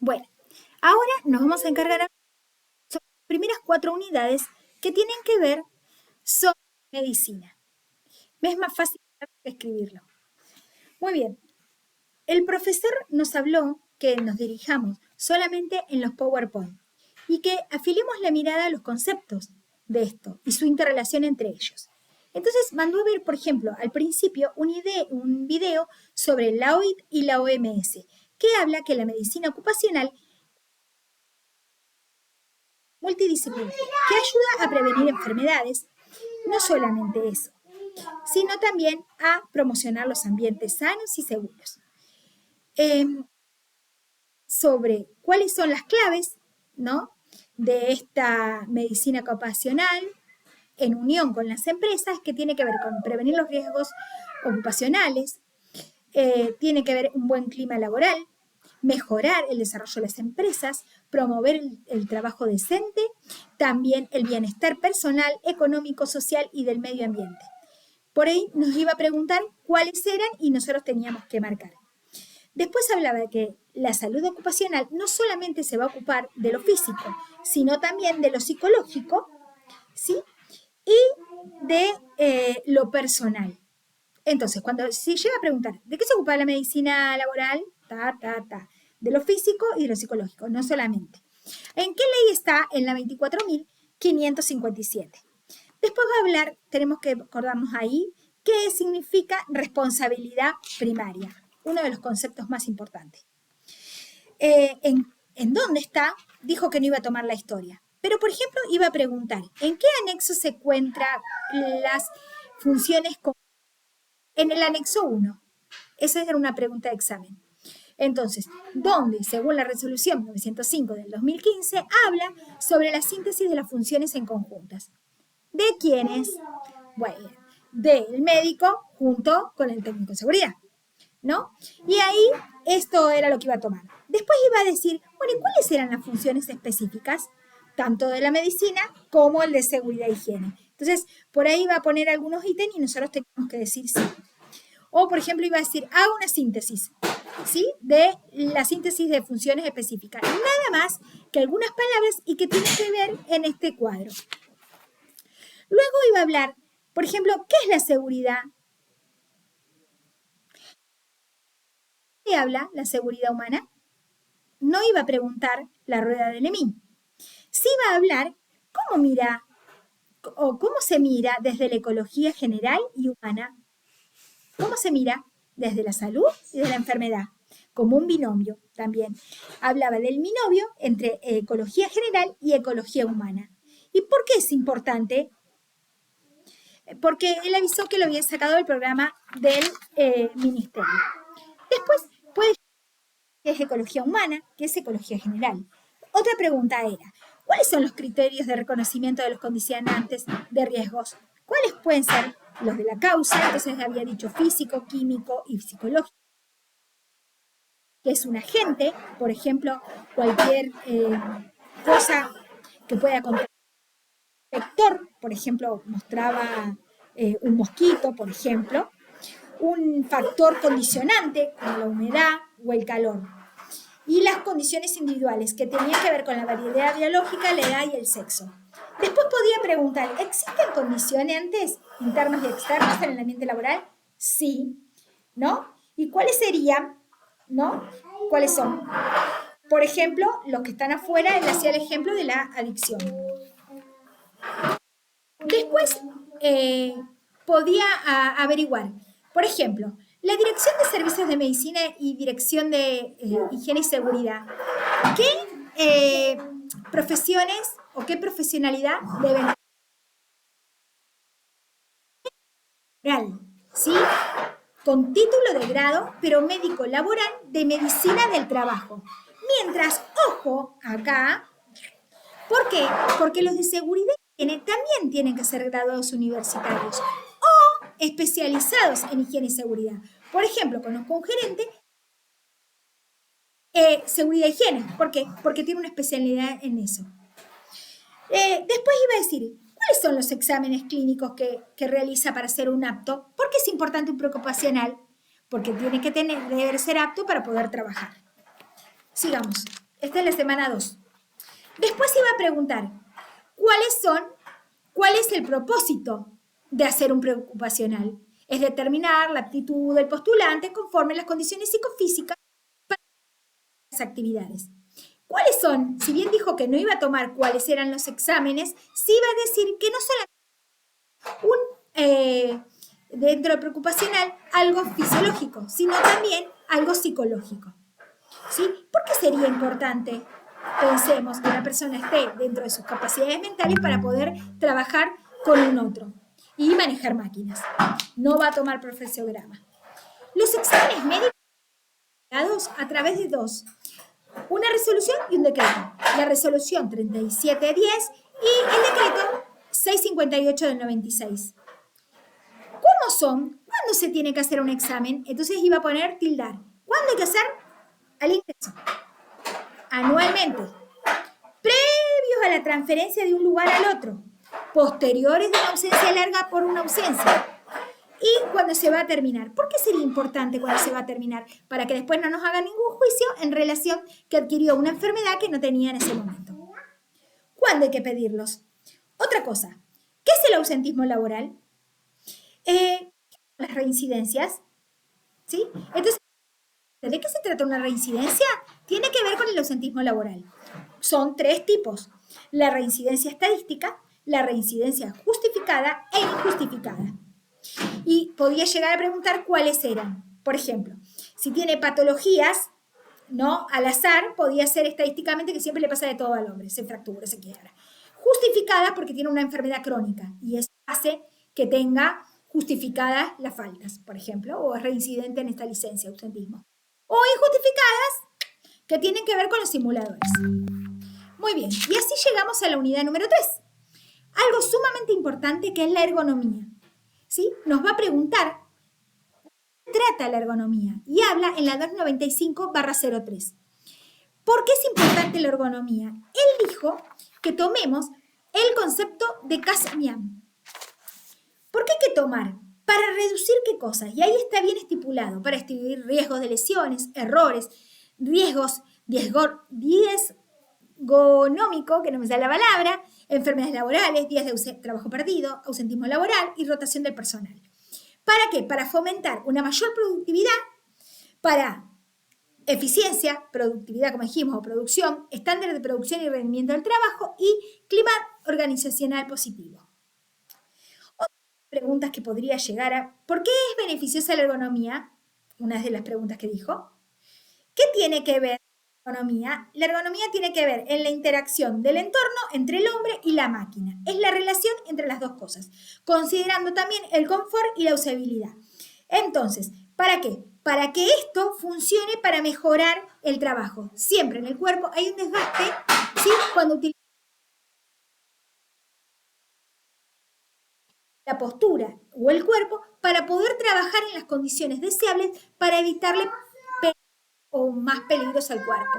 Bueno, ahora nos vamos a encargar sobre las primeras 4 unidades que tienen que ver sobre medicina. Me es más fácil que escribirlo. Muy bien, el profesor nos habló que nos dirijamos solamente en los PowerPoint y que afilemos la mirada a los conceptos de esto y su interrelación entre ellos. Entonces mandó a ver, por ejemplo, al principio un video sobre la OIT y la OMS, que habla que la medicina ocupacional multidisciplinaria, que ayuda a prevenir enfermedades, no solamente eso, sino también a promocionar los ambientes sanos y seguros. Sobre cuáles son las claves, ¿no?, de esta medicina ocupacional en unión con las empresas, que tiene que ver con prevenir los riesgos ocupacionales, tiene que ver un buen clima laboral, mejorar el desarrollo de las empresas, promover el trabajo decente, también el bienestar personal, económico, social y del medio ambiente. Por ahí nos iba a preguntar cuáles eran y nosotros teníamos que marcar. Después hablaba de que la salud ocupacional no solamente se va a ocupar de lo físico, sino también de lo psicológico, ¿sí?, y de lo personal. Entonces, cuando se llega a preguntar, ¿de qué se ocupa la medicina laboral? De lo físico y de lo psicológico, no solamente. ¿En qué ley está? En la 24.557. Después va a hablar, tenemos que acordarnos ahí, qué significa responsabilidad primaria, uno de los conceptos más importantes. ¿En dónde está? Dijo que no iba a tomar la historia. Pero, por ejemplo, iba a preguntar, ¿en qué anexo se encuentran las funciones? En el anexo 1. Esa era una pregunta de examen. Entonces, ¿dónde, según la resolución 905 del 2015, habla sobre la síntesis de las funciones en conjuntas? ¿De quiénes? Bueno, del médico junto con el técnico de seguridad, ¿no? Y ahí esto era lo que iba a tomar. Después iba a decir, bueno, ¿y cuáles eran las funciones específicas? Tanto de la medicina como el de seguridad e higiene. Entonces, por ahí iba a poner algunos ítems y nosotros teníamos que decir sí. O, por ejemplo, iba a decir, haga una síntesis, ¿sí?, de la síntesis de funciones específicas. Nada más que algunas palabras y que tienen que ver en este cuadro. Luego iba a hablar, por ejemplo, ¿qué es la seguridad? ¿Qué habla la seguridad humana? No iba a preguntar la rueda de Lemín. Sí iba a hablar cómo mira o cómo se mira desde la ecología general y humana. ¿Cómo se mira? Desde la salud y de la enfermedad, como un binomio también. Hablaba del binomio entre ecología general y ecología humana. ¿Y por qué es importante? Porque él avisó que lo había sacado del programa del ministerio. Después puede que es ecología humana, que es ecología general. Otra pregunta era, ¿cuáles son los criterios de reconocimiento de los condicionantes de riesgos? ¿Cuáles pueden ser los de la causa? Entonces había dicho físico, químico y psicológico, que es un agente, por ejemplo, cualquier cosa que pueda contener un vector, por ejemplo, mostraba un mosquito, por ejemplo, un factor condicionante como la humedad o el calor, y las condiciones individuales que tenían que ver con la variedad biológica, la edad y el sexo. Después podía preguntar, ¿existen condicionantes internos y externos en el ambiente laboral? Sí, ¿no? ¿Y cuáles serían? ¿No? ¿Cuáles son? Por ejemplo, los que están afuera, él hacía el ejemplo de la adicción. Después podía averiguar, por ejemplo, la Dirección de Servicios de Medicina y Dirección de Higiene y Seguridad, ¿qué profesiones o qué profesionalidad deben tener? ¿Sí? Con título de grado, pero médico laboral de medicina del trabajo. Mientras, ojo, acá, ¿por qué? Porque los de seguridad también tienen que ser graduados universitarios o especializados en higiene y seguridad. Por ejemplo, conozco un gerente seguridad y higiene. ¿Por qué? Porque tiene una especialidad en eso. Después iba a decir, ¿cuáles son los exámenes clínicos que realiza para ser un apto? ¿Por qué es importante un preocupacional? Porque tiene que debe ser apto para poder trabajar. Sigamos. Esta es la semana 2. Después iba a preguntar, ¿cuál es el propósito de hacer un preocupacional? Es determinar la aptitud del postulante conforme a las condiciones psicofísicas para las actividades. ¿Cuáles son? Si bien dijo que no iba a tomar cuáles eran los exámenes, sí iba a decir que no solamente dentro del preocupacional algo fisiológico, sino también algo psicológico. ¿Sí? ¿Por qué sería importante, pensemos, que una persona esté dentro de sus capacidades mentales para poder trabajar con un otro y manejar máquinas? No va a tomar profesiograma. Los exámenes médicos son dados a través de dos: una resolución y un decreto. La resolución 3710 y el decreto 658 del 96. ¿Cómo son? ¿Cuándo se tiene que hacer un examen? Entonces iba a poner tildar. ¿Cuándo hay que hacer? Al ingreso. Anualmente. Previos a la transferencia de un lugar al otro. Posteriores de una ausencia larga por una ausencia. Y cuando se va a terminar. ¿Por qué sería importante cuando se va a terminar? Para que después no nos hagan ningún juicio en relación que adquirió una enfermedad que no tenía en ese momento. ¿Cuándo hay que pedirlos? Otra cosa. ¿Qué es el ausentismo laboral? Las reincidencias. ¿Sí? Entonces, ¿de qué se trata una reincidencia? Tiene que ver con el ausentismo laboral. Son 3 tipos: la reincidencia estadística, la reincidencia justificada e injustificada. Y podía llegar a preguntar cuáles eran. Por ejemplo, si tiene patologías, ¿no? Al azar, podía ser estadísticamente que siempre le pasa de todo al hombre, se fractura, se quiebra. Justificadas porque tiene una enfermedad crónica y eso hace que tenga justificadas las faltas, por ejemplo, o es reincidente en esta licencia, ausentismo. O injustificadas, que tienen que ver con los simuladores. Muy bien, y así llegamos a la unidad número 3. Algo sumamente importante que es la ergonomía. ¿Sí? Nos va a preguntar qué trata la ergonomía y habla en la 295/03. ¿Por qué es importante la ergonomía? Él dijo que tomemos el concepto de Kazamian. ¿Por qué hay que tomar? Para reducir qué cosas, y ahí está bien estipulado, para escribir riesgos de lesiones, errores, riesgos riesgonómico, que no me sale la palabra, enfermedades laborales, días de trabajo perdido, ausentismo laboral y rotación del personal. ¿Para qué? Para fomentar una mayor productividad, para eficiencia, productividad, como dijimos, o producción, estándares de producción y rendimiento del trabajo y clima organizacional positivo. Otras preguntas que podría llegar a: ¿por qué es beneficiosa la ergonomía? Una de las preguntas que dijo. ¿Qué tiene que ver la ergonomía? La ergonomía tiene que ver en la interacción del entorno entre el hombre y la máquina. Es la relación entre las dos cosas, considerando también el confort y la usabilidad. Entonces, ¿para qué? Para que esto funcione para mejorar el trabajo. Siempre en el cuerpo hay un desgaste, ¿sí? Cuando utilizamos la postura o el cuerpo para poder trabajar en las condiciones deseables para evitarle o más peligros al cuerpo.